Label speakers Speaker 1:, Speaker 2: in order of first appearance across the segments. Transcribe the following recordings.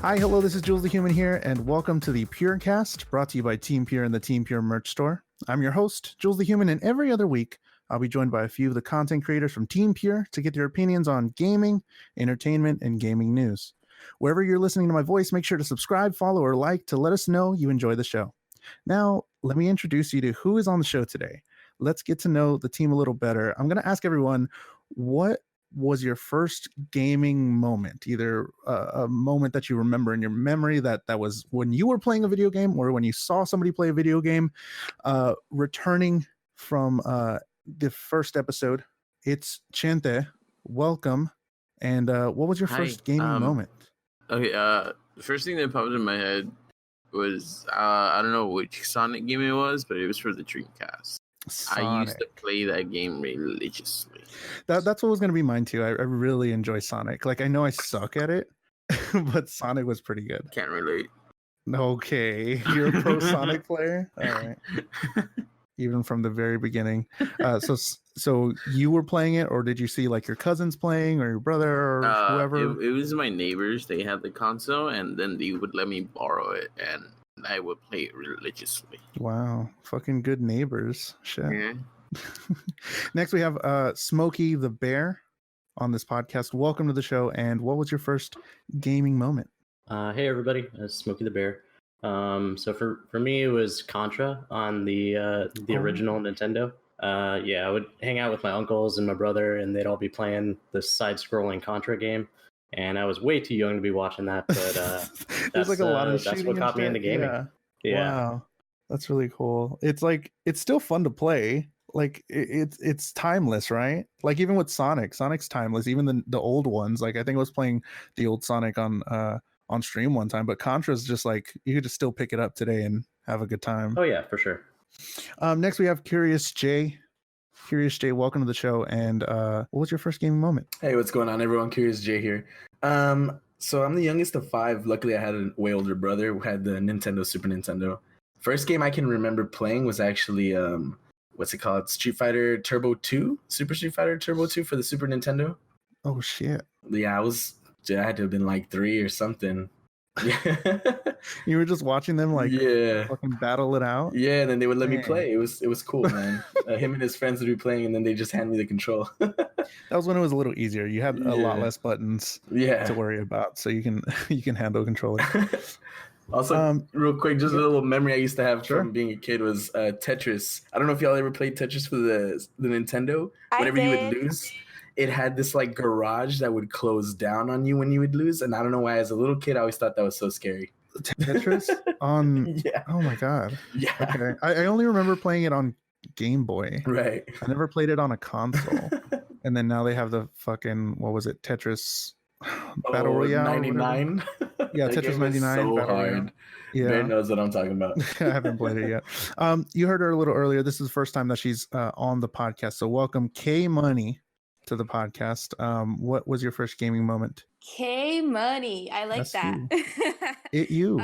Speaker 1: Hi, hello, this is Jules the Human here, and welcome to the Purecast, brought to you by Team Pure and the Team Pure merch store. I'm your host, Jules the Human, and every other week, I'll be joined by a few of the content creators from Team Pure to get their opinions on gaming, entertainment, and gaming news. Wherever you're listening to my voice, make sure to subscribe, follow, or like to let us know you enjoy the show. Now, let me introduce you to who is on the show today. Let's get to know the team a little better. I'm going to ask everyone, what was your first gaming moment? Either a moment that you remember in your memory that was when you were playing a video game or when you saw somebody play a video game. Returning from the first episode, it's Chente. Welcome. And what was your first gaming moment?
Speaker 2: Okay, the first thing that popped in my head was I don't know which Sonic game it was, but it was for the Dreamcast.
Speaker 1: Sonic.
Speaker 2: I used to play that game religiously.
Speaker 1: That's what was going to be mine too. I really enjoy Sonic. Like, I know I suck at it, but Sonic was pretty good.
Speaker 2: Can't relate.
Speaker 1: Okay, you're a pro Sonic player? All right. Even from the very beginning. So you were playing it, or did you see like your cousins playing or your brother or whoever?
Speaker 2: It was my neighbors. They had the console, and then they would let me borrow it, and I would play it religiously.
Speaker 1: Wow, fucking good neighbors. Shit.
Speaker 2: Yeah.
Speaker 1: Next, we have Smokey the Bear on this podcast. Welcome to the show. And what was your first gaming moment?
Speaker 3: Hey everybody, it's Smokey the Bear. So for me, it was Contra on the original Nintendo. Yeah, I would hang out with my uncles and my brother, and they'd all be playing the side-scrolling Contra game. And I was way too young to be watching that, but
Speaker 1: there's like a lot of
Speaker 3: that's what got me into gaming. Yeah.
Speaker 1: Wow, that's really cool. It's like it's still fun to play. Like it's timeless, right? Like even with Sonic's timeless. Even the old ones. Like I think I was playing the old Sonic on stream one time, but Contra's just like you could just still pick it up today and have a good time.
Speaker 3: Oh yeah, for sure.
Speaker 1: Next we have Curious J. Curious J, welcome to the show. And what was your first gaming moment?
Speaker 4: Hey, what's going on, everyone? Curious J here. So I'm the youngest of 5. Luckily, I had a way older brother who had the Nintendo, Super Nintendo. First game I can remember playing was actually what's it called? Street Fighter Turbo 2? Super Street Fighter Turbo 2 for the Super Nintendo.
Speaker 1: Oh shit.
Speaker 4: Yeah, I had to have been like 3 or something. Yeah.
Speaker 1: You were just watching them like fucking battle it out?
Speaker 4: Yeah, and then they would let me play. It was cool, man. Him and his friends would be playing, and then they just hand me the control.
Speaker 1: That was when it was a little easier. You had a lot less buttons to worry about, so you can handle a controller.
Speaker 4: Also, real quick, just a little memory I used to have from being a kid was Tetris. I don't know if y'all ever played Tetris for the Nintendo. Whenever you would lose, it had this like garage that would close down on you when you would lose, and I don't know why. As a little kid, I always thought that was so scary.
Speaker 1: Tetris on Oh my god.
Speaker 4: Yeah.
Speaker 1: Okay. I only remember playing it on Game Boy.
Speaker 4: Right.
Speaker 1: I never played it on a console. And then now they have the fucking, what was it, Tetris Battle Royale
Speaker 4: 99.
Speaker 1: Yeah, Tetris 99
Speaker 4: so
Speaker 1: Battle
Speaker 4: hard.
Speaker 1: Royale. Yeah.
Speaker 4: Bear knows what I'm talking about.
Speaker 1: I haven't played it yet. You heard her a little earlier. This is the first time that she's on the podcast. So welcome K Money to the podcast. What was your first gaming moment?
Speaker 5: K Money. I like that.
Speaker 1: You.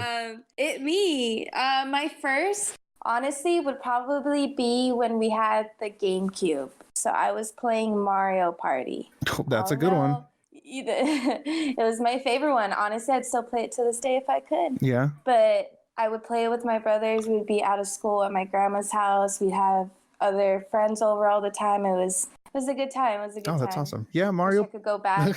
Speaker 5: It me. My first, honestly, would probably be when we had the GameCube. So I was playing Mario Party.
Speaker 1: That's a good one.
Speaker 5: It was my favorite one. Honestly, I'd still play it to this day if I could.
Speaker 1: Yeah.
Speaker 5: But I would play it with my brothers. We'd be out of school at my grandma's house. We'd have other friends over all the time. It was a good time. It was a good time.
Speaker 1: Oh, that's awesome. Yeah, Mario.
Speaker 5: Wish I could go back.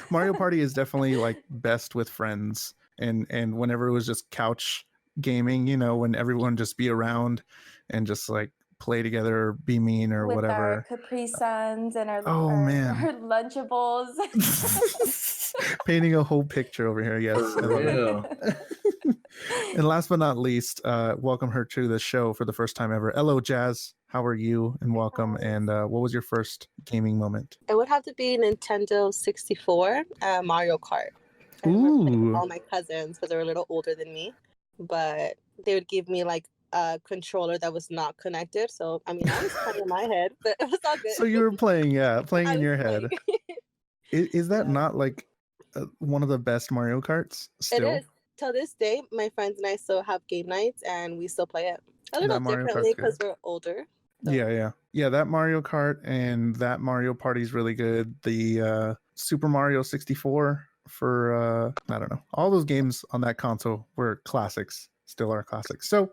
Speaker 1: Mario Party is definitely like best with friends, and whenever it was just couch gaming, you know, when everyone just be around and just like play together or be mean or
Speaker 5: with
Speaker 1: whatever.
Speaker 5: Our Capri Suns and our
Speaker 1: man,
Speaker 5: our Lunchables.
Speaker 1: Painting a whole picture over here. Yes. And last but not least, welcome her to the show for the first time ever. Hello, Jazz. How are you? And welcome. And what was your first gaming moment?
Speaker 6: It would have to be Nintendo 64, Mario Kart. I remember playing with all my cousins because they were a little older than me, but they would give me like a controller that was not connected. So I mean, I was playing in my head, but it was all good.
Speaker 1: So you were playing in your head. Is that not like one of the best Mario Karts still?
Speaker 6: It is. Till this day, my friends and I still have game nights, and we still play it a little differently because we're older. So.
Speaker 1: Yeah. That Mario Kart and that Mario Party is really good. The Super Mario 64 I don't know, all those games on that console were classics, still are classics. So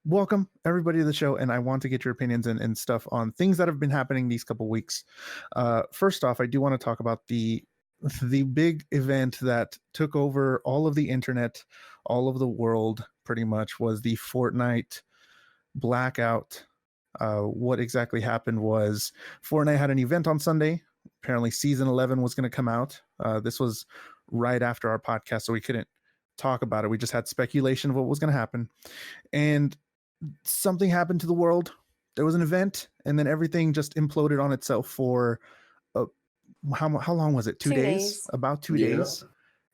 Speaker 1: welcome everybody to the show, and I want to get your opinions and stuff on things that have been happening these couple weeks. First off, I do want to talk about the big event that took over all of the internet, all of the world pretty much, was the Fortnite Blackout. What exactly happened was Fortnite had an event on Sunday. Apparently season 11 was going to come out. This was right after our podcast, so we couldn't talk about it. We just had speculation of what was going to happen, and something happened to the world. There was an event, and then everything just imploded on itself for how long was it? 2 days? About 2 days,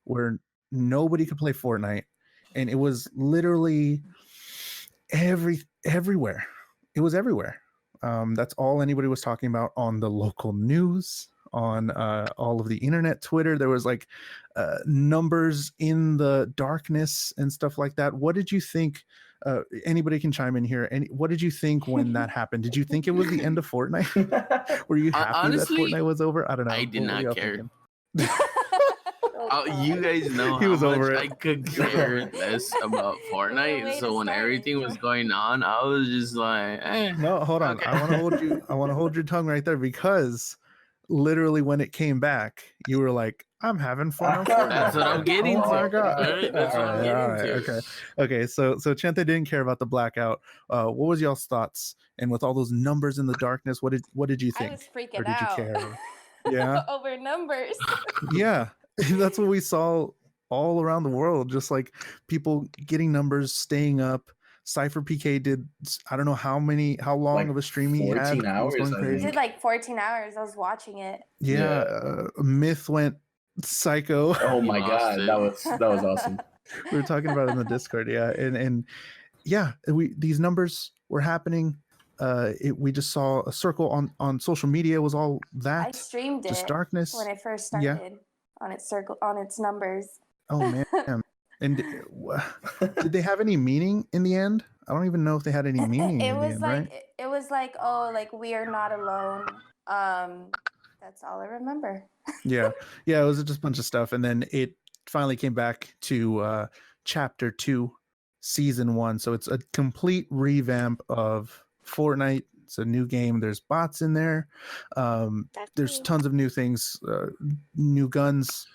Speaker 1: where nobody could play Fortnite, and it was literally everywhere. It was everywhere. That's all anybody was talking about on the local news, on all of the internet, Twitter. There was like numbers in the darkness and stuff like that. What did you think? Anybody can chime in here. What did you think when that happened? Did you think it was the end of Fortnite? Were you happy
Speaker 2: honestly,
Speaker 1: that Fortnite was over? I don't know.
Speaker 2: I did not care. You guys know
Speaker 1: He
Speaker 2: how
Speaker 1: was
Speaker 2: much
Speaker 1: over it.
Speaker 2: I could care less about Fortnite. So when everything was going on, I was just like,
Speaker 1: No, hold on.
Speaker 2: Okay.
Speaker 1: I want to hold your tongue right there, because literally when it came back, you were like, I'm having fun on Fortnite.
Speaker 2: That's what I'm getting to.
Speaker 1: Oh my God.
Speaker 2: Right? That's what I'm getting to.
Speaker 1: Okay. So Chente didn't care about the blackout. What was y'all's thoughts? And with all those numbers in the darkness, what did you think?
Speaker 5: I was freaking
Speaker 1: Or did you
Speaker 5: out.
Speaker 1: care? Yeah.
Speaker 5: Over numbers.
Speaker 1: Yeah. That's what we saw all around the world. Just like people getting numbers, staying up. Cypher PK did, I don't know how long
Speaker 4: Like
Speaker 1: of a stream he had.
Speaker 4: 14 hours,
Speaker 1: He was going
Speaker 4: I
Speaker 5: He
Speaker 1: crazy.
Speaker 5: did like 14 hours. I was watching it.
Speaker 1: Yeah. Myth went psycho.
Speaker 4: Oh my
Speaker 2: Lost
Speaker 4: God,
Speaker 2: it.
Speaker 4: that was awesome.
Speaker 1: We were talking about it in the Discord. Yeah. And yeah, these numbers were happening. We just saw a circle on social media. It was all
Speaker 5: I
Speaker 1: that,
Speaker 5: streamed
Speaker 1: just
Speaker 5: it
Speaker 1: darkness.
Speaker 5: when it first started on its numbers.
Speaker 1: Oh man. And did they have any meaning in the end? I don't even know if they had any meaning
Speaker 5: It
Speaker 1: in the
Speaker 5: was
Speaker 1: end,
Speaker 5: like
Speaker 1: right?
Speaker 5: it was like, oh, like we are not alone. That's all I remember.
Speaker 1: Yeah. It was just a bunch of stuff, and then it finally came back to chapter 2, season 1. So it's a complete revamp of Fortnite. It's a new game. There's bots in there. There's tons of new things, new guns,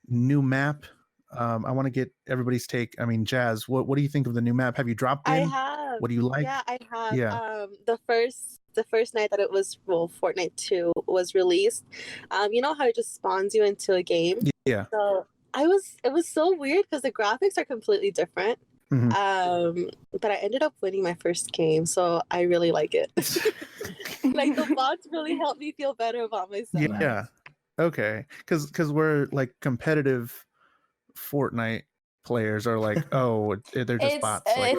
Speaker 1: new map. I want to get everybody's take. I mean, Jazz, what do you think of the new map? Have you dropped in?
Speaker 6: I have.
Speaker 1: What do you like?
Speaker 6: Yeah, I have.
Speaker 1: Yeah.
Speaker 6: The first night that it was, Fortnite 2 was released. You know how it just spawns you into a game?
Speaker 1: Yeah.
Speaker 6: So it was so weird because the graphics are completely different.
Speaker 1: Mm-hmm.
Speaker 6: But I ended up winning my first game, so I really like it. Like the bots really helped me feel better about myself.
Speaker 1: Yeah. Okay. Because we're like competitive Fortnite players are like, oh, they're just bots. Like,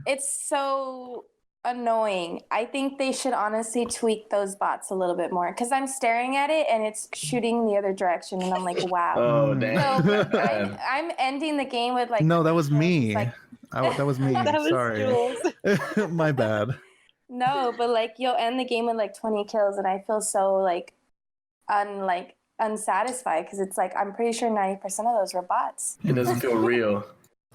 Speaker 5: It's so annoying. I think they should honestly tweak those bots a little bit more, because I'm staring at it and it's shooting the other direction, and I'm like, wow.
Speaker 4: Oh damn.
Speaker 5: So I'm ending the game with like.
Speaker 1: No, that was me.
Speaker 5: Like,
Speaker 1: that was me.
Speaker 6: That was
Speaker 1: Sorry. My bad.
Speaker 5: No, but like you'll end the game with like 20 kills, and I feel so like unsatisfied, because it's like I'm pretty sure 90% of those were bots.
Speaker 4: It doesn't feel real.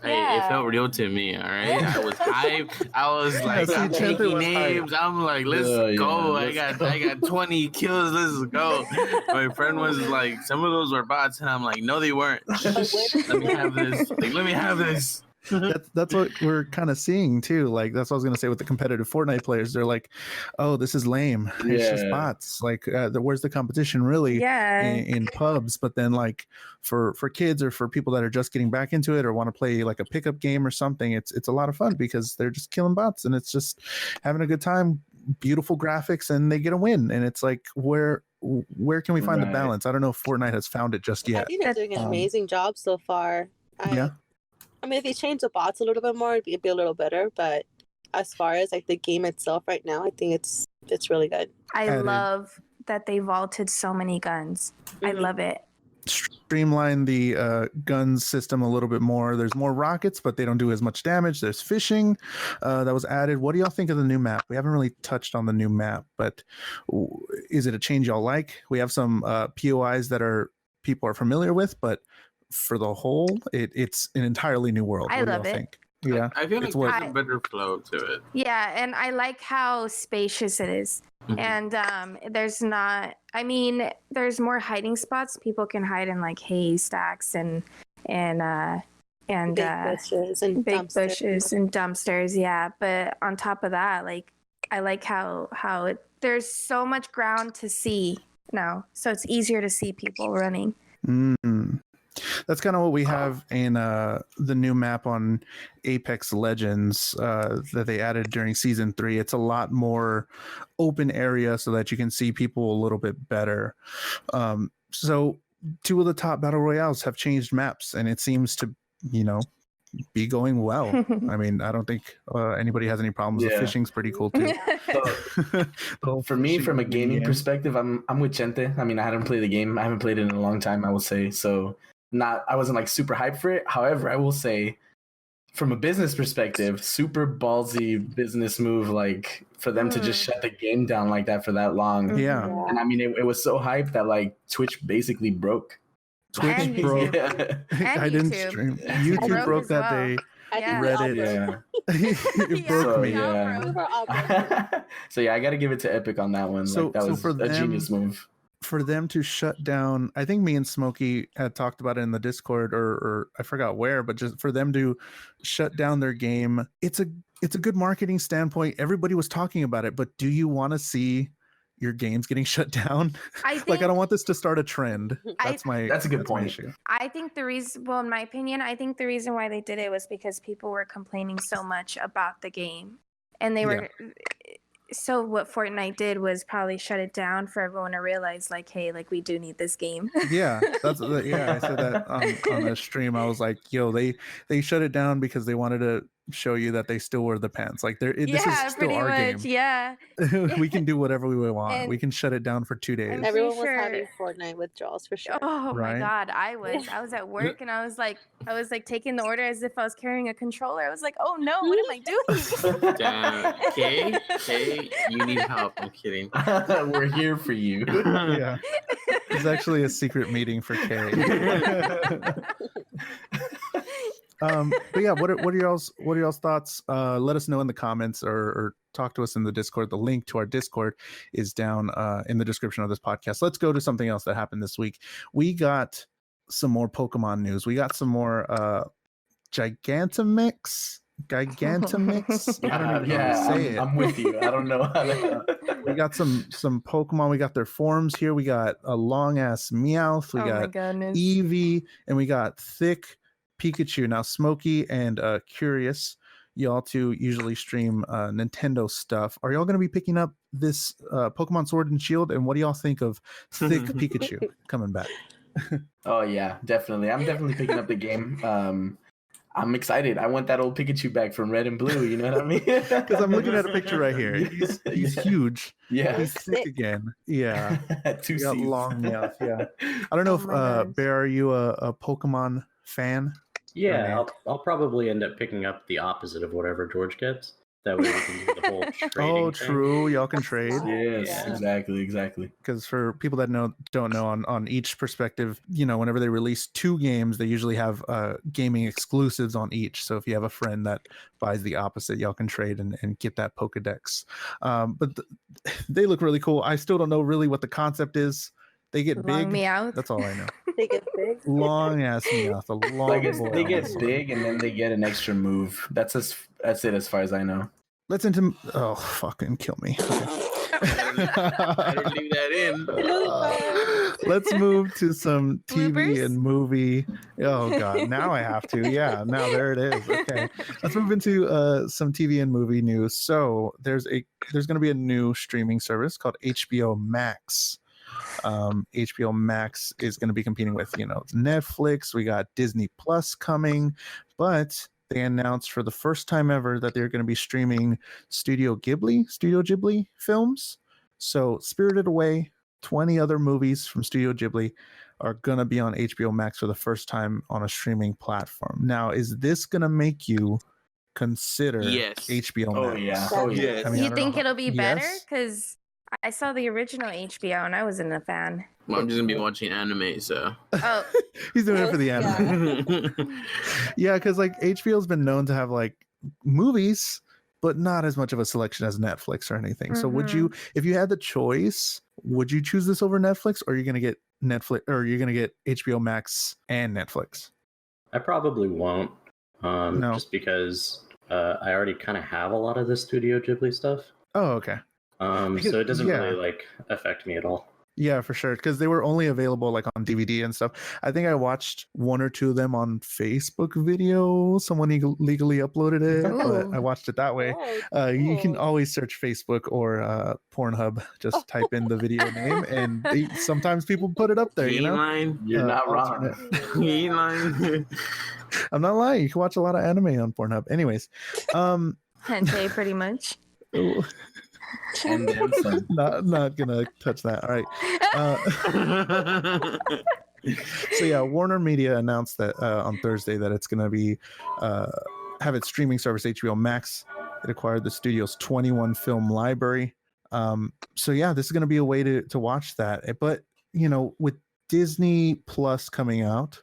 Speaker 2: Hey, it felt real to me, all right? I was hyped. I was like, I'm taking names. I'm like, let's go. I got 20 kills. Let's go. My friend was like, some of those were bots, and I'm like, no, they weren't. Let me have this. Like, let me have this.
Speaker 1: That's what we're kind of seeing too. Like that's what I was gonna say with the competitive Fortnite players. They're like, "Oh, this is lame. It's just bots. Like, where's the competition really? In pubs." But then, like for kids or for people that are just getting back into it or want to play like a pickup game or something, it's a lot of fun because they're just killing bots and it's just having a good time. Beautiful graphics, and they get a win. And it's like, where can we find the balance? I don't know if Fortnite has found it just yet.
Speaker 6: I think they're doing an amazing job so far. I mean, if they change the bots a little bit more, it'd be a little better. But as far as like the game itself right now, I think it's really good.
Speaker 5: I love that they vaulted so many guns. I love it.
Speaker 1: Streamline the gun system a little bit more. There's more rockets, but they don't do as much damage. There's fishing that was added. What do y'all think of the new map? We haven't really touched on the new map, but is it a change y'all like? We have some POIs that are people are familiar with, but for the whole, it's an entirely new world.
Speaker 5: I
Speaker 1: what
Speaker 5: love
Speaker 1: do y'all
Speaker 5: it.
Speaker 1: think? Yeah,
Speaker 2: I feel like
Speaker 1: what,
Speaker 2: there's a better flow to it.
Speaker 5: Yeah, and I like how spacious it is. And there's not, I mean, there's more hiding spots. People can hide in like haystacks and
Speaker 6: big bushes and
Speaker 5: big
Speaker 6: dumpsters.
Speaker 5: bushes and dumpsters. Yeah, but on top of that, like I like how there's so much ground to see now, so it's easier to see people running.
Speaker 1: That's kind of what we have in the new map on Apex Legends that they added during Season 3. It's a lot more open area so that you can see people a little bit better. So 2 of the top Battle Royales have changed maps, and it seems to, be going well. I mean, I don't think anybody has any problems. The fishing's pretty cool too.
Speaker 4: So, for me, from a gaming perspective, I'm with Chente. I mean, I hadn't played the game. I haven't played it in a long time, I will say. So I wasn't like super hyped for it. However, I will say from a business perspective, super ballsy business move, like for them to just shut the game down like that for that long.
Speaker 1: Yeah.
Speaker 4: And I mean, it was so hyped that like Twitch basically broke.
Speaker 1: Twitch broke. I didn't stream. YouTube broke that day. Reddit. It broke me.
Speaker 4: So yeah, I got to give it to Epic on that one.
Speaker 1: So,
Speaker 4: that was
Speaker 1: for
Speaker 4: a genius move.
Speaker 1: For them to shut down, I think me and Smokey had talked about it in the Discord, or I forgot where, but just for them to shut down their game, it's a good marketing standpoint. Everybody was talking about it, but do you want to see your games getting shut down? I don't want this to start a trend. That's a good point. Issue.
Speaker 5: I think in my opinion, I think the reason why they did it was because people were complaining so much about the game, and they were. So what Fortnite did was probably shut it down for everyone to realize, like, hey, like we do need this game.
Speaker 1: I said that on the stream. I was like, yo, they shut it down because they wanted to show you that they still wear the pants. Like this is still our game.
Speaker 5: Yeah.
Speaker 1: We can do whatever we want. And we can shut it down for 2 days.
Speaker 6: Everyone was having Fortnite withdrawals for sure.
Speaker 5: Oh my God. I was at work and I was like taking the order as if I was carrying a controller. I was like, oh no, what am I
Speaker 2: doing? Kay, you need help. I'm kidding.
Speaker 4: We're here for you.
Speaker 1: Yeah. It's actually a secret meeting for Kay. But yeah, what are y'all's thoughts? Let us know in the comments or talk to us in the Discord. The link to our Discord is down in the description of this podcast. Let's go to something else that happened this week. We got some more Pokemon news. We got some more Gigantomix. I don't even know how to say it.
Speaker 4: I'm with you. I don't know how to.
Speaker 1: We got some Pokemon. We got their forms here. We got a long ass Meowth. We got Eevee, and we got thick Pikachu. Now, Smokey and Curious, y'all two usually stream Nintendo stuff. Are y'all going to be picking up this Pokemon Sword and Shield? And what do y'all think of thick Pikachu coming back?
Speaker 4: Oh yeah, definitely. I'm definitely picking up the game. I'm excited. I want that old Pikachu back from Red and Blue. You know what I mean?
Speaker 1: Because I'm looking at a picture right here. He's huge.
Speaker 4: Yeah.
Speaker 1: He's thick again. Yeah.
Speaker 4: 2 C's.
Speaker 1: Long mouth. Yeah. I don't know if Bear, are you a Pokemon fan?
Speaker 3: Yeah, I'll probably end up picking up the opposite of whatever George gets. That way we can do the whole trading thing.
Speaker 1: True. Y'all can trade.
Speaker 4: Yes, exactly.
Speaker 1: Because for people that don't know on each perspective, whenever they release 2 games, they usually have gaming exclusives on each. So if you have a friend that buys the opposite, y'all can trade and get that Pokedex. But they look really cool. I still don't know really what the concept is. They get big.
Speaker 5: Meowth.
Speaker 1: That's all I know.
Speaker 6: They get big.
Speaker 1: Long ass Meowth.
Speaker 4: They get big and then they get an extra move. That's it as far as I know.
Speaker 1: Fucking kill me.
Speaker 2: Better leave that in.
Speaker 1: Let's move to some TV
Speaker 5: Bloopers?
Speaker 1: and movie. Oh God, now I have to. Yeah, now there it is. Okay, let's move into some TV and movie news. So there's going to be a new streaming service called HBO Max. HBO Max is going to be competing with Netflix. We got Disney Plus coming, but they announced for the first time ever that they're going to be streaming Studio Ghibli films. So Spirited Away, 20 other movies from Studio Ghibli are going to be on HBO Max for the first time on a streaming platform. Now, is this going to make you consider HBO Max?
Speaker 4: Oh yeah.
Speaker 2: Oh yeah.
Speaker 5: You think it'll be better? Because I saw the original HBO and I wasn't a fan.
Speaker 2: Well, I'm just gonna be watching anime, so.
Speaker 5: Oh,
Speaker 1: He's doing it for the anime. Yeah, because like HBO's been known to have like movies, but not as much of a selection as Netflix or anything. So would you, if you had the choice, would you choose this over Netflix, or are you gonna get Netflix, or you're gonna get HBO Max and Netflix?
Speaker 3: I probably won't.
Speaker 1: No.
Speaker 3: Just because I already kind of have a lot of the Studio Ghibli stuff.
Speaker 1: Oh, okay.
Speaker 3: So it doesn't really like affect me at all.
Speaker 1: Yeah, for sure. Because they were only available like on DVD and stuff. I think I watched one or two of them on Facebook video. Someone legally uploaded it, but I watched it that way. You can always search Facebook or Pornhub. Just type in the video name, and sometimes people put it up there. You know,
Speaker 4: you're not wrong.
Speaker 1: I'm not lying. You can watch a lot of anime on Pornhub. Anyways,
Speaker 5: hentai, pretty much.
Speaker 4: And then some.
Speaker 1: Not gonna touch that. All right. So yeah, Warner Media announced that on Thursday that it's gonna be have its streaming service HBO Max. It acquired the studio's 21 film library. So yeah, this is gonna be a way to watch that. But you know, with Disney Plus coming out,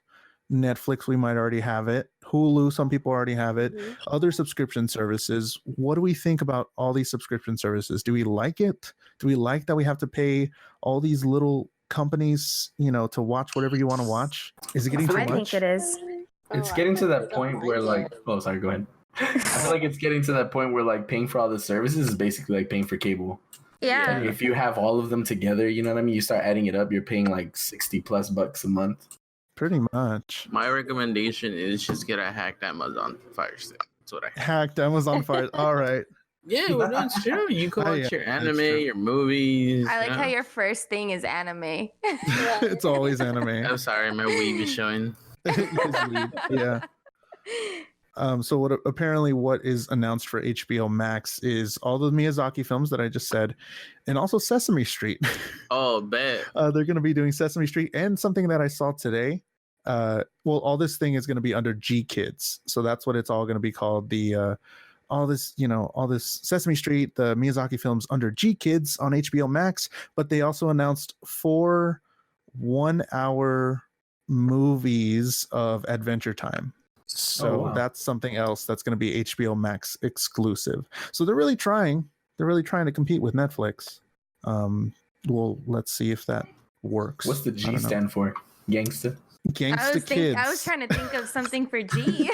Speaker 1: Netflix, we might already have it. Hulu, some people already have it. Other subscription services. What do we think about all these subscription services? Do we like it? Do we like that we have to pay all these little companies, you know, to watch whatever you want to watch? Is it getting too much?
Speaker 5: I think it is.
Speaker 4: It's getting to that point where like, oh, sorry, go ahead. I feel like it's getting to that point where like paying for all the services is basically like paying for cable.
Speaker 5: Yeah.
Speaker 4: Like, if you have all of them together, you know what I mean? You start adding it up, you're paying like $60+ a month.
Speaker 1: Pretty much.
Speaker 2: My recommendation is just get a hacked Amazon Fire Stick. That's what I
Speaker 1: hacked Amazon Fire. All right.
Speaker 2: Yeah, well, that's true. You can watch your anime, your movies.
Speaker 5: I like how your first thing is anime.
Speaker 1: It's always anime.
Speaker 2: I'm sorry, my weeb is showing.
Speaker 1: Yeah. So what is announced for HBO Max is all the Miyazaki films that I just said, and also Sesame Street.
Speaker 2: Oh, bet.
Speaker 1: They're going to be doing Sesame Street, and something that I saw today. All this thing is going to be under G Kids, so that's what it's all going to be called. All this Sesame Street, the Miyazaki films under G Kids on HBO Max. But they also announced 4 1-hour movies of Adventure Time. So that's something else that's going to be HBO Max exclusive. So they're really trying to compete with Netflix. Well, let's see if that works.
Speaker 4: What's the G stand for? Gangsta?
Speaker 1: Kids.
Speaker 5: I was trying to think of something for G.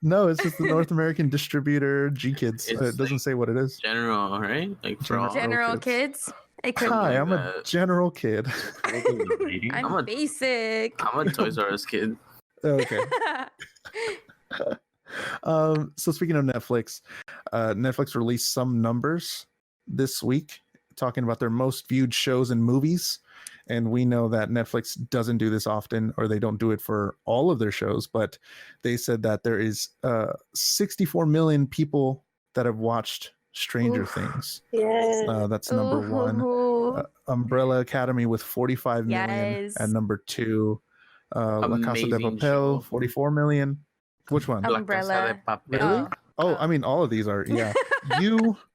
Speaker 1: No, it's just the North American distributor G Kids. It doesn't say what it is.
Speaker 2: General, right? Like
Speaker 5: general kids.
Speaker 1: Hi, I'm a general kid.
Speaker 5: I'm basic.
Speaker 2: I'm a Toys R Us kid.
Speaker 1: Okay. So speaking of Netflix, Netflix released some numbers this week talking about their most viewed shows and movies. And we know that Netflix doesn't do this often, or they don't do it for all of their shows, but they said that there is 64 million people that have watched Stranger Things.
Speaker 6: Yeah.
Speaker 1: That's number one. Umbrella Academy with 45 million at number 2. La Casa de Papel, 44 million. Which one?
Speaker 5: Umbrella.
Speaker 1: Really? Oh, I mean, all of these are, yeah.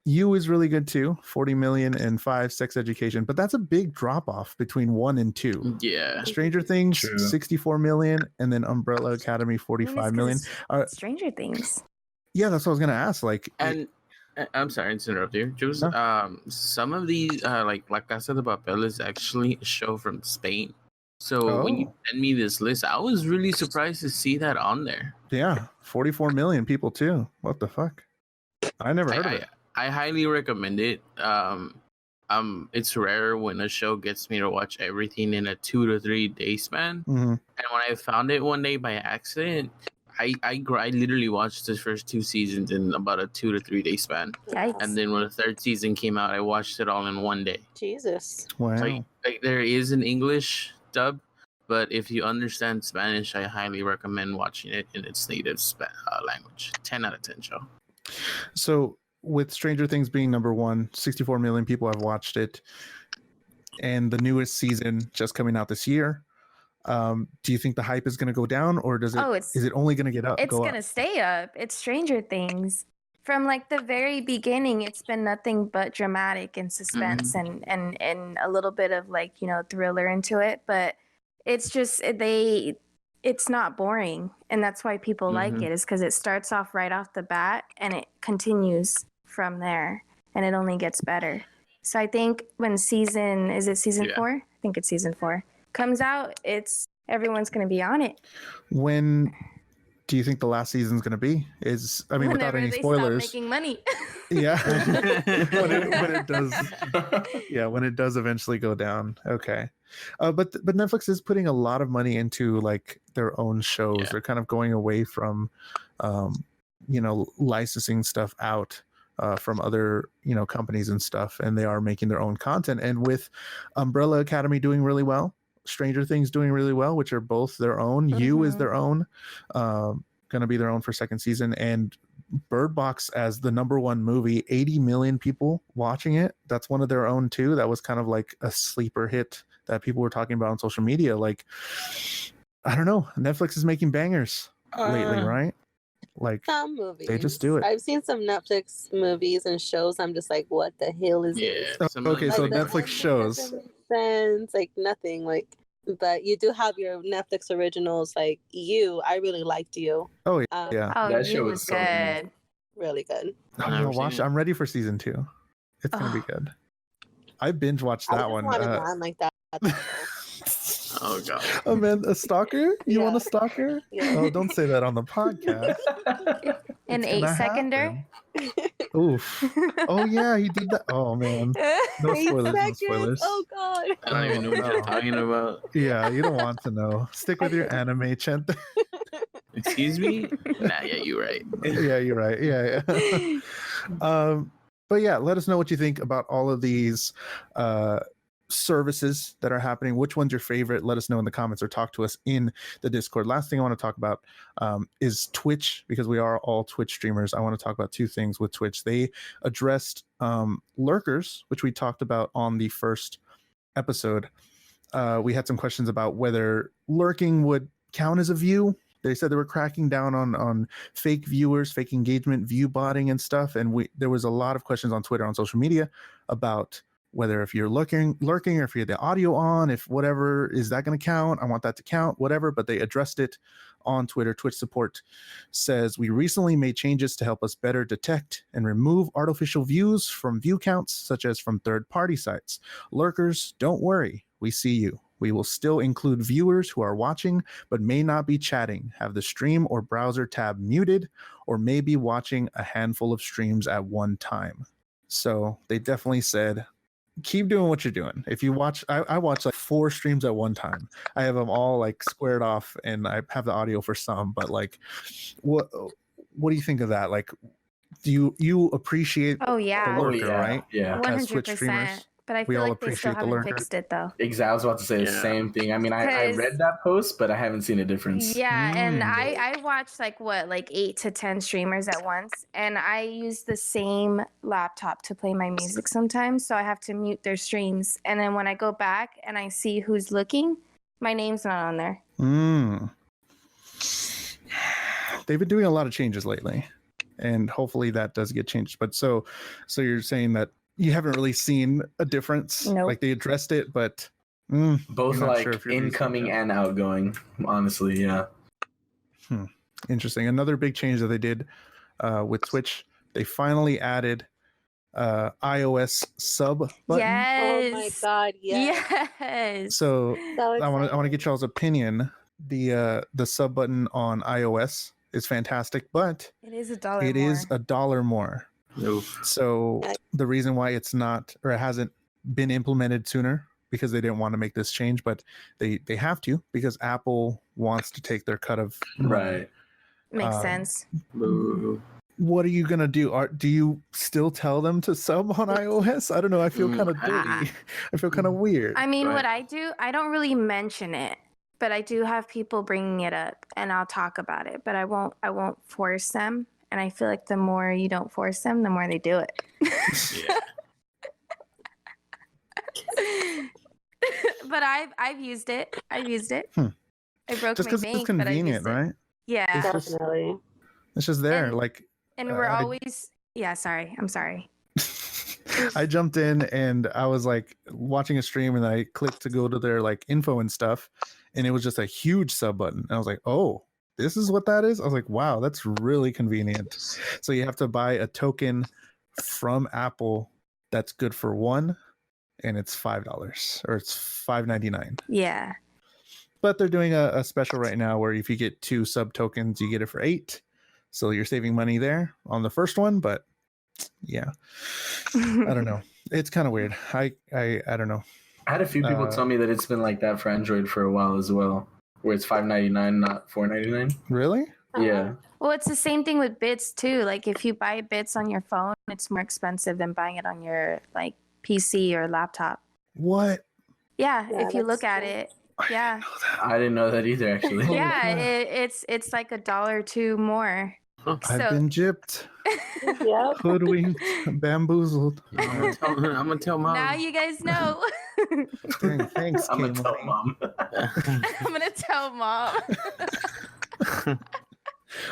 Speaker 1: You is really good too, 40 million, and 5 Sex Education, but that's a big drop off between 1 and 2.
Speaker 2: Yeah.
Speaker 1: Stranger Things, 64 million, and then Umbrella Academy, 45 million.
Speaker 5: Stranger Things.
Speaker 1: Yeah, that's what I was gonna ask. Like,
Speaker 2: and I'm sorry to interrupt you, Jules. No. Some of these, like La Casa de Papel, is actually a show from Spain. So when you send me this list, I was really surprised to see that on there.
Speaker 1: Yeah, 44 million people too. What the fuck? I never heard of it.
Speaker 2: I highly recommend it. It's rare when a show gets me to watch everything in a 2 to 3 day span.
Speaker 1: Mm-hmm.
Speaker 2: And when I found it one day by accident, I literally watched the first 2 seasons in about a 2 to 3 day span.
Speaker 5: Yikes.
Speaker 2: And then when the 3rd season came out, I watched it all in one day.
Speaker 6: Jesus.
Speaker 1: Wow.
Speaker 2: Like there is an English dub, but if you understand Spanish, I highly recommend watching it in its native language. 10 out of 10 show.
Speaker 1: So with Stranger Things being number 1, 64 million people have watched it, and the newest season just coming out this year. Do you think the hype is going to go down, or is it only going to get up?
Speaker 5: It's going to stay up. It's Stranger Things. from like the very beginning, it's been nothing but dramatic and suspense and a little bit of like, you know, thriller into it. But it's just it's not boring, and that's why people like it, is because it starts off right off the bat and it continues from there, and it only gets better. So I think when season 4? I think it's season 4 comes out, everyone's going to be on it.
Speaker 1: When do you think the last season's going to be? Without
Speaker 5: Whenever
Speaker 1: any
Speaker 5: they
Speaker 1: spoilers,
Speaker 5: stop making money.
Speaker 1: Yeah. when it does, when it does eventually go down. Okay. But Netflix is putting a lot of money into like their own shows. Yeah. They're kind of going away from, licensing stuff out from other, companies and stuff, and they are making their own content. And with Umbrella Academy doing really well, Stranger Things doing really well, which are both their own. You is their own, going to be their own for second season, and Bird Box as the #1 movie, 80 million people watching it. That's one of their own too. That was kind of like a sleeper hit that people were talking about on social media. Like, I don't know, Netflix is making bangers lately, right? Like
Speaker 6: some movies,
Speaker 1: they just do it.
Speaker 6: I've seen some Netflix movies and shows. I'm just like, what the hell is this?
Speaker 1: Okay, so Netflix shows.
Speaker 6: Doesn't make sense, like nothing, like. But you do have your Netflix originals, like You. I really liked You.
Speaker 1: Oh yeah,
Speaker 4: that show was so good.
Speaker 6: Really good.
Speaker 1: I'm ready for season 2. It's gonna be good. I binge watched that one.
Speaker 6: I want a man like that.
Speaker 2: Oh god.
Speaker 1: Oh man, a stalker? You want a stalker? Yeah. Oh, don't say that on the podcast.
Speaker 5: An 8-seconder.
Speaker 1: Oof. Oh yeah, he did that. Oh man. No spoilers. No spoilers.
Speaker 6: Oh god.
Speaker 2: I don't even know what you're talking about.
Speaker 1: Yeah, you don't want to know. Stick with your anime, Chent.
Speaker 2: Excuse me? Nah, yeah, you're right.
Speaker 1: Yeah, you're right. Yeah. But yeah, let us know what you think about all of these services that are happening. Which one's your favorite? Let us know in the comments or talk to us in the Discord. Last thing I want to talk about is Twitch, because we are all Twitch streamers. I want to talk about 2 things with Twitch. They addressed lurkers, which we talked about on the first episode. We had some questions about whether lurking would count as a view. They said they were cracking down on fake viewers, fake engagement, view botting and stuff. And there was a lot of questions on Twitter, on social media, about whether if you're lurking, or if you have the audio on, if whatever, is that going to count? I want that to count, whatever. But they addressed it on Twitter. Twitch support says, we recently made changes to help us better detect and remove artificial views from view counts, such as from third-party sites. Lurkers, don't worry. We see you. We will still include viewers who are watching but may not be chatting, have the stream or browser tab muted, or may be watching a handful of streams at one time. So they definitely said, keep doing what you're doing. If you watch, I watch like 4 streams at one time. I have them all like squared off, and I have the audio for some. But like, what do you think of that? Like, do you appreciate the lurker, right?
Speaker 4: Yeah,
Speaker 5: 100%. But I feel like they still haven't fixed it though.
Speaker 4: Exactly, I was about to say the same thing. I mean, I read that post, but I haven't seen a difference.
Speaker 5: Yeah, and I watched like 8 to 10 streamers at once, and I use the same laptop to play my music sometimes, so I have to mute their streams. And then when I go back and I see who's looking, my name's not on there.
Speaker 1: They've been doing a lot of changes lately, and hopefully that does get changed. But so you're saying that you haven't really seen a difference?
Speaker 5: Nope.
Speaker 1: Like they addressed it, but
Speaker 4: both like incoming and outgoing, honestly. Yeah.
Speaker 1: Interesting. Another big change that they did with Twitch, they finally added iOS sub button.
Speaker 5: Yes.
Speaker 6: Oh my god,
Speaker 5: yes.
Speaker 1: So I want to get y'all's opinion. The sub button on iOS is fantastic, but
Speaker 5: it is $1 more.
Speaker 1: It is $1 more. Oof. So the reason why it's not, or it hasn't been implemented sooner, because they didn't want to make this change, but they have to, because Apple wants to take their cut of
Speaker 4: right.
Speaker 5: Makes sense.
Speaker 1: What are you gonna do? Do you still tell them to sub on iOS? I don't know. I feel kind of dirty. I feel kind of weird.
Speaker 5: I mean, what I do, I don't really mention it, but I do have people bringing it up, and I'll talk about it, but I won't force them. And I feel like the more you don't force them, the more they do it.
Speaker 2: Yeah.
Speaker 5: But I've used it. I broke
Speaker 1: just
Speaker 5: my
Speaker 1: because
Speaker 5: bank,
Speaker 1: it's convenient,
Speaker 5: but I used
Speaker 1: right?
Speaker 5: it. Yeah,
Speaker 6: definitely.
Speaker 1: It's just there,
Speaker 5: and we're always Yeah, sorry. I'm sorry.
Speaker 1: I jumped in and I was like watching a stream and I clicked to go to their like info and stuff. And it was just a huge sub button. And I was like, oh, this is what that is? I was like, wow, that's really convenient. So you have to buy a token from Apple that's good for one, and it's $5 or it's $5.99.
Speaker 5: Yeah.
Speaker 1: But they're doing a special right now where if you get 2 sub tokens, you get it for $8. So you're saving money there on the first one, but yeah. I don't know. It's kind of weird. I don't know.
Speaker 4: I had a few people tell me that it's been like that for Android for a while as well, where it's $5.99, not $4.99.
Speaker 1: Really?
Speaker 4: Yeah.
Speaker 5: Well, it's the same thing with bits too. Like if you buy bits on your phone, it's more expensive than buying it on your like PC or laptop.
Speaker 1: What?
Speaker 5: Yeah, if you look at it. Yeah.
Speaker 4: I didn't know that either, actually.
Speaker 5: Yeah, it's like $1 or $2 more.
Speaker 1: I've been gypped.
Speaker 6: Yep.
Speaker 1: Hoodwinked, bamboozled.
Speaker 2: I'm gonna tell mom.
Speaker 5: Now you guys know.
Speaker 1: Dang, thanks,
Speaker 4: I'm gonna
Speaker 1: Kayla.
Speaker 4: tell mom.
Speaker 5: I'm gonna tell mom.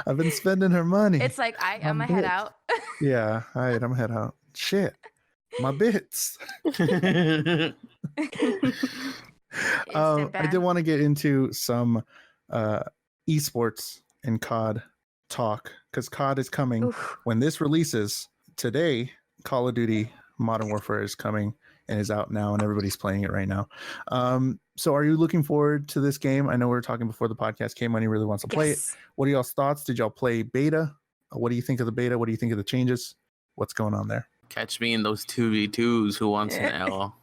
Speaker 1: I've been spending her money.
Speaker 5: It's like I'm gonna head out.
Speaker 1: Yeah, all right, I'm gonna head out. Shit, my bits. I did want to get into some esports and COD talk because COD is coming.
Speaker 5: Oof.
Speaker 1: When this releases today, Call of Duty Modern Warfare is coming and is out now, and everybody's playing it right now. So are you looking forward to this game? I know we were talking before the podcast came on. He really wants to play it. What are y'all's thoughts? Did y'all play beta? What do you think of the beta? What do you think of the changes? What's going on there?
Speaker 2: Catch me in those 2v2s. Who wants an L?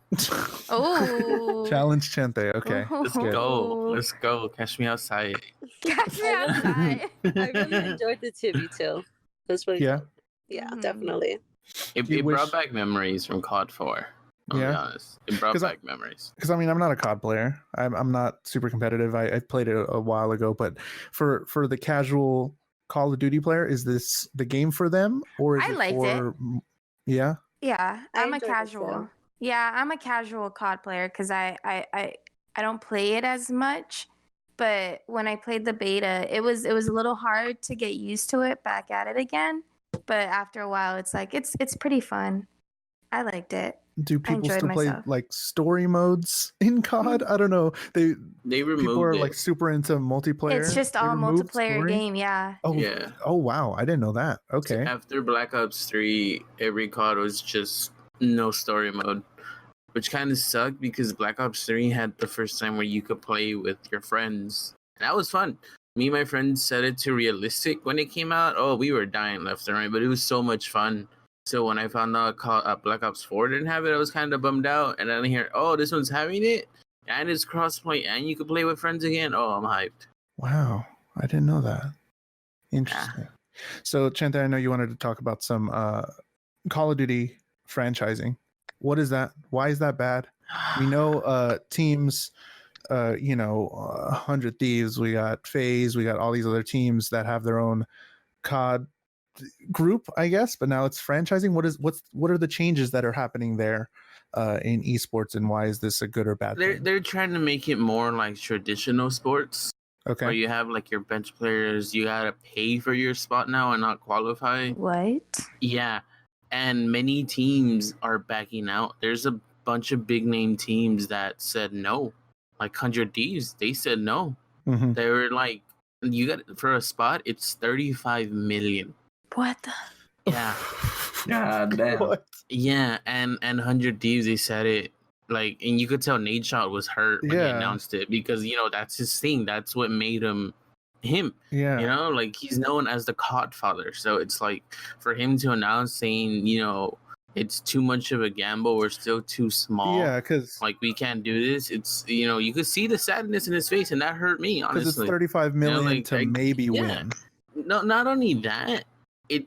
Speaker 5: Oh.
Speaker 1: Challenge Chente. Okay.
Speaker 2: Let's go. Let's go. Catch me outside.
Speaker 5: Catch me outside.
Speaker 6: I really enjoyed the 2v2. It was really
Speaker 1: Yeah.
Speaker 6: fun. Yeah, definitely.
Speaker 2: It brought back memories from COD 4. I'll be honest. It brought back memories.
Speaker 1: Because I mean, I'm not a COD player. I'm not super competitive. I played it a while ago, but for the casual Call of Duty player, is this the game for them, or is
Speaker 5: I liked
Speaker 1: for? Yeah.
Speaker 5: Yeah, I'm a
Speaker 6: enjoyed it
Speaker 5: casual.
Speaker 6: too.
Speaker 5: Yeah, I'm a casual COD player because I don't play it as much. But when I played the beta, it was a little hard to get used to it, back at it again. But after a while, it's like it's pretty fun. I liked it.
Speaker 1: Do people
Speaker 5: enjoyed
Speaker 1: still play
Speaker 5: myself.
Speaker 1: like story modes in COD? I don't know.
Speaker 2: They removed
Speaker 1: People are
Speaker 2: it.
Speaker 1: like super into multiplayer.
Speaker 5: It's just
Speaker 1: They
Speaker 5: all
Speaker 1: removed
Speaker 5: multiplayer
Speaker 1: story?
Speaker 5: game, yeah.
Speaker 1: Oh
Speaker 2: Yeah.
Speaker 1: Oh wow, I didn't know that. Okay.
Speaker 2: After Black Ops 3, every COD was just no story mode, which kind of sucked because Black Ops 3 had the first time where you could play with your friends. And that was fun. Me and my friends set it to realistic when it came out. Oh, we were dying left and right, but it was so much fun. So when I found out Black Ops 4 didn't have it, I was kind of bummed out. And then I hear, oh, this one's having it, and it's crossplay, and you can play with friends again. Oh, I'm hyped.
Speaker 1: Wow, I didn't know that. Interesting. So, Chente, I know you wanted to talk about some Call of Duty franchising. What is that? Why is that bad? We know teams, 100 Thieves, we got FaZe, we got all these other teams that have their own COD group, I guess, but now it's franchising. What are the changes that are happening there in esports, and why is this a good or bad thing?
Speaker 2: They're trying to make it more like traditional sports.
Speaker 1: Okay.
Speaker 2: Where you have like your bench players, you gotta pay for your spot now and not qualify.
Speaker 5: What?
Speaker 2: Yeah, and many teams are backing out. There's a bunch of big name teams that said no. Like 100 Thieves, they said no.
Speaker 1: Mm-hmm.
Speaker 2: They were like, you got for a spot, it's 35 million.
Speaker 5: What the?
Speaker 2: Yeah.
Speaker 4: God damn.
Speaker 1: What?
Speaker 2: Yeah, and 100 Thieves, they said it like, and you could tell Nate Shot was hurt when he announced it because that's his thing. That's what made him.
Speaker 1: Yeah.
Speaker 2: Like he's known as the COD father. So it's like for him to announce saying, it's too much of a gamble. We're still too small.
Speaker 1: Yeah, because
Speaker 2: like we can't do this. It's you could see the sadness in his face, and that hurt me honestly.
Speaker 1: Because it's 35 million to maybe win.
Speaker 2: No, not only that.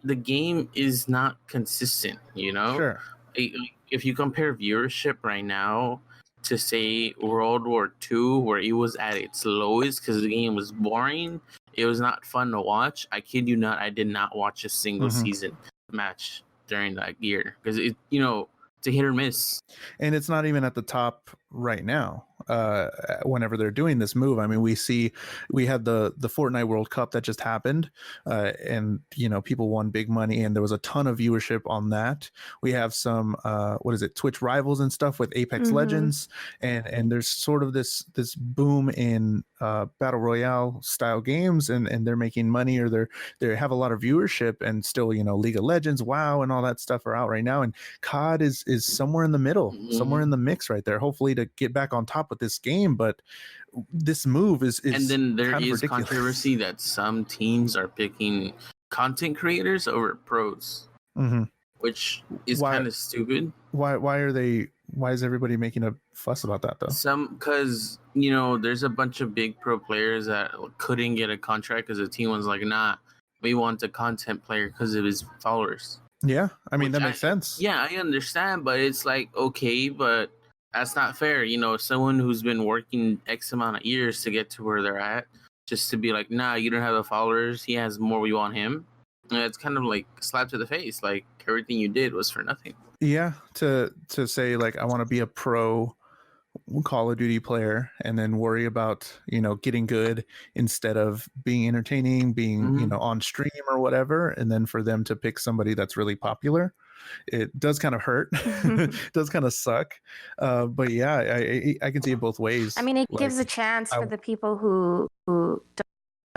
Speaker 2: The game is not consistent,
Speaker 1: Sure.
Speaker 2: If you compare viewership right now to say World War II, where it was at its lowest because the game was boring, it was not fun to watch. I kid you not, I did not watch a single season match during that year because it's a hit or miss.
Speaker 1: And it's not even at the top right now. whenever they're doing this move. I mean, we had the Fortnite World Cup that just happened, and people won big money, and there was a ton of viewership on that. We have some Twitch rivals and stuff with Apex Legends, and there's sort of this boom in battle royale style games, and they're making money, or they have a lot of viewership, and still League of Legends, WoW, and all that stuff are out right now, and COD is somewhere in the middle, somewhere in the mix right there, hopefully to get back on top with this game. But this move is
Speaker 2: and then there is
Speaker 1: ridiculous.
Speaker 2: Controversy that some teams are picking content creators over pros, which is kind of stupid.
Speaker 1: Why is everybody making a fuss about that though?
Speaker 2: Because there's a bunch of big pro players that couldn't get a contract because the team was like, nah, we want a content player because of his followers.
Speaker 1: Yeah, I mean, that makes sense.
Speaker 2: Yeah, I understand, but it's like, okay, but that's not fair. Someone who's been working X amount of years to get to where they're at, just to be like, nah, you don't have the followers, he has more, we want him. And it's kind of like a slap to the face, like everything you did was for nothing.
Speaker 1: Yeah, to say like, I want to be a pro Call of Duty player and then worry about getting good instead of being entertaining, being on stream or whatever, and then for them to pick somebody that's really popular, it does kind of hurt. Does kind of suck, but yeah, I can see it both ways.
Speaker 5: I mean, it gives a chance for the people who don't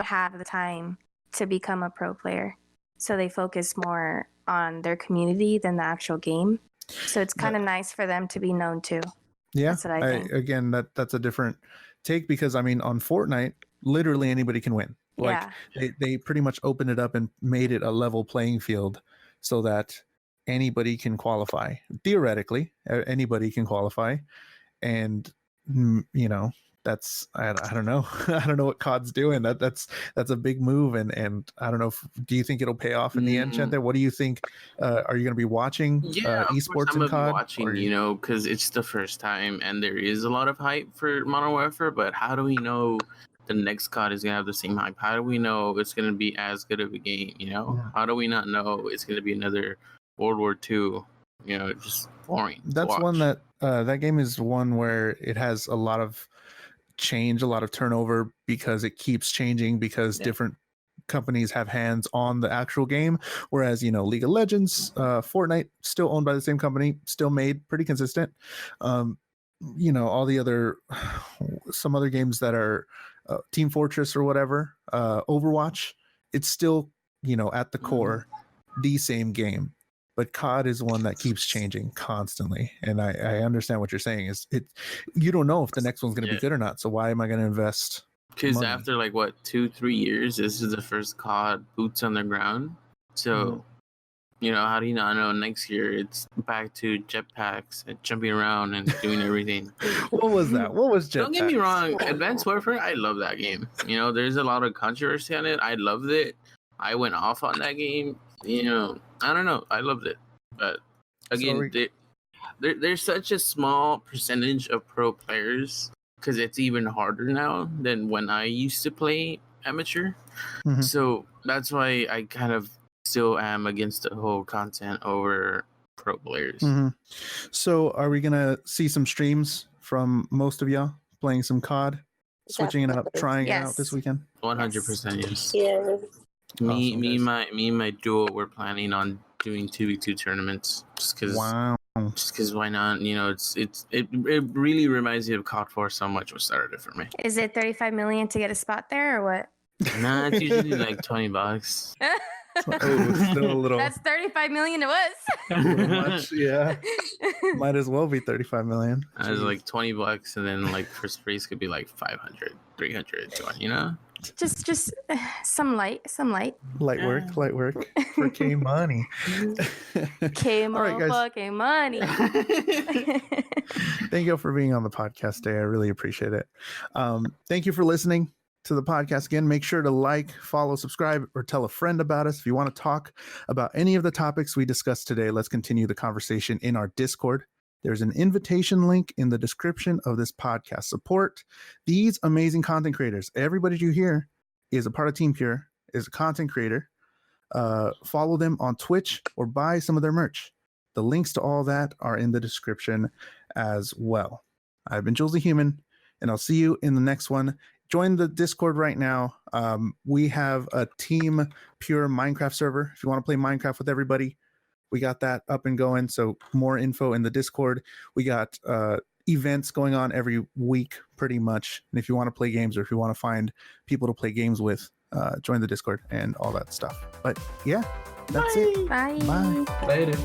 Speaker 5: have the time to become a pro player, so they focus more on their community than the actual game, so it's kind of nice for them to be known too.
Speaker 1: Yeah,
Speaker 5: that's what I think.
Speaker 1: Again, that's a different take, because I mean, on Fortnite, literally anybody can win. Like they pretty much opened it up and made it a level playing field so that anybody can qualify. Theoretically, anybody can qualify, and that's I don't know. I don't know what COD's doing. That's a big move, and I don't know. Do you think it'll pay off in the end, Chente? What do you think? Are you going to be watching esports in COD?
Speaker 2: Watching, because it's the first time, and there is a lot of hype for Modern Warfare. But how do we know the next COD is going to have the same hype? How do we know it's going to be as good of a game? How do we not know it's going to be another World War II? Just boring.
Speaker 1: That's one that that game is one where it has a lot of change, a lot of turnover, because it keeps changing, because different companies have hands on the actual game, whereas League of Legends, Fortnite, still owned by the same company, still made pretty consistent. All the other some other games that are Team Fortress or whatever, Overwatch, it's still at the core the same game. But COD is one that keeps changing constantly, and I understand what you're saying. Is it? You don't know if the next one's going to be good or not. So why am I going to invest?
Speaker 2: Because after 2-3 years, this is the first COD boots on the ground. So, how do you not know next year it's back to jetpacks and jumping around and doing everything?
Speaker 1: What was that? What was jetpacks?
Speaker 2: Don't get me wrong, Advanced Warfare, I love that game. There's a lot of controversy on it. I loved it. I went off on that game. I don't know. I loved it. But again, there's such a small percentage of pro players, because it's even harder now than when I used to play amateur. So that's why I kind of still am against the whole content over pro players.
Speaker 1: So are we going to see some streams from most of y'all playing some COD, switching it up, trying it out this weekend?
Speaker 2: 100% yes.
Speaker 6: Yeah.
Speaker 2: Me and my duo, we're planning on doing 2v2 tournaments just because why not? It really reminds me of COD 4 so much. What started it for me.
Speaker 5: Is it 35 million to get a spot there, or what?
Speaker 2: Nah, it's usually like $20.
Speaker 1: Still a little.
Speaker 5: That's 35 million to us.
Speaker 1: A little much, yeah. Might as well be 35 million.
Speaker 2: It's like $20, and then first prize could be like 500, 300,
Speaker 5: Just some light
Speaker 1: work for K money.
Speaker 5: Fucking money.
Speaker 1: Thank you for being on the podcast today. I really appreciate it. Thank you for listening to the podcast. Again, make sure to like, follow, subscribe, or tell a friend about us. If you want to talk about any of the topics we discussed today, let's continue the conversation in our Discord. There's an invitation link in the description of this podcast. Support these amazing content creators. Everybody you hear is a part of Team Pure, is a content creator. Follow them on Twitch or buy some of their merch. The links to all that are in the description as well. I've been Jules the Human. and I'll see you in the next one. Join the Discord right now. We have a Team Pure Minecraft server. If you want to play Minecraft with everybody, we got that up and going. So more info in the Discord. We got events going on every week pretty much. And if you want to play games or if you want to find people to play games with, join the Discord and all that stuff. But yeah, that's it.
Speaker 5: Bye.
Speaker 1: Bye.
Speaker 4: Later.